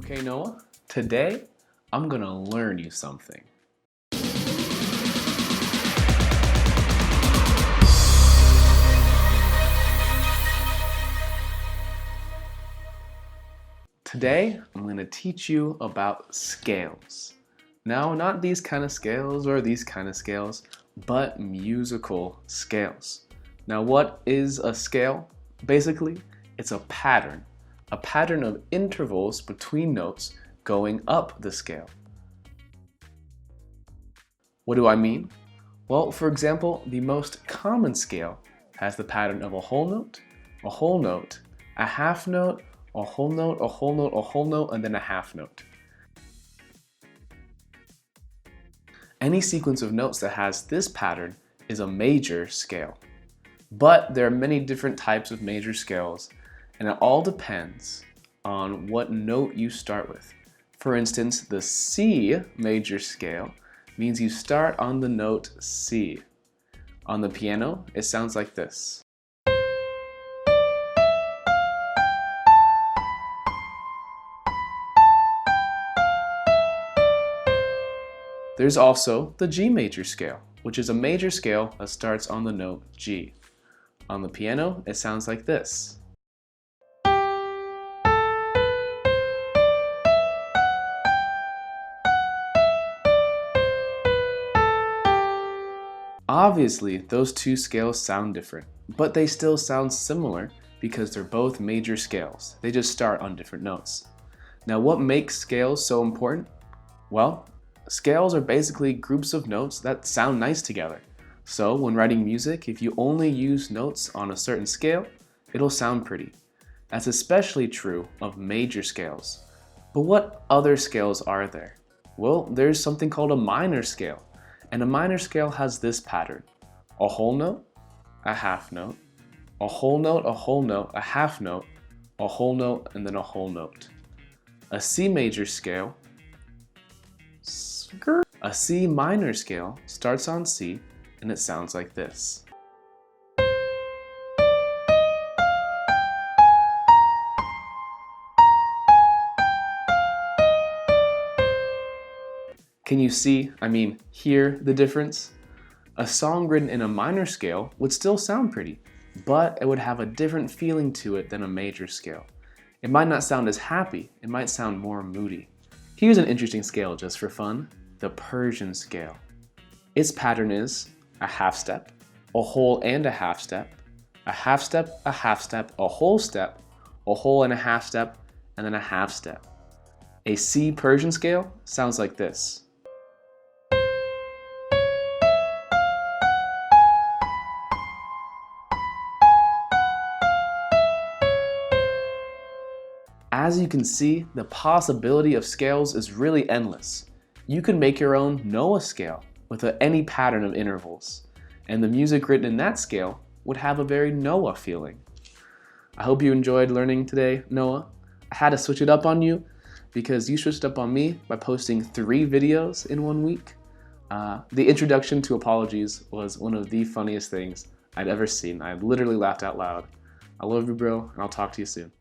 Okay, Noah, today I'm gonna learn you something. Today, I'm gonna teach you about scales. Now, not these kind of scales or these kind of scales, but musical scales. Now, what is a scale? Basically, it's a pattern of intervals between notes going up the scale. What do I mean? Well, for example, the most common scale has the pattern of a whole note, a half note, a whole note, a whole note, a whole note, and then a half note. Any sequence of notes that has this pattern is a major scale. But there are many different types of major scales, and it all depends on what note you start with. For instance, the C major scale means you start on the note C. On the piano, it sounds like this. There's also the G major scale, which is a major scale that starts on the note G. On the piano, it sounds like this. Obviously, those two scales sound different, but they still sound similar because they're both major scales. They just start on different notes. Now, what makes scales so important? Well, scales are basically groups of notes that sound nice together. So when writing music, if you only use notes on a certain scale, it'll sound pretty. That's especially true of major scales. But what other scales are there? Well, there's something called a minor scale. And a minor scale has this pattern: a whole note, a half note, a whole note, a half note, a whole note, and then a whole note. A C major scale, a C minor scale starts on C, and it sounds like this. Can you hear the difference? A song written in a minor scale would still sound pretty, but it would have a different feeling to it than a major scale. It might not sound as happy, it might sound more moody. Here's an interesting scale just for fun: the Persian scale. Its pattern is a half step, a whole and a half step, a half step, a half step, a whole and a half step, and then a half step. A C Persian scale sounds like this. As you can see, the possibility of scales is really endless. You can make your own Noah scale with any pattern of intervals, and the music written in that scale would have a very Noah feeling. I hope you enjoyed learning today, Noah. I had to switch it up on you because you switched up on me by posting 3 videos in 1 week. The introduction to apologies was one of the funniest things I'd ever seen. I literally laughed out loud. I love you, bro, and I'll talk to you soon.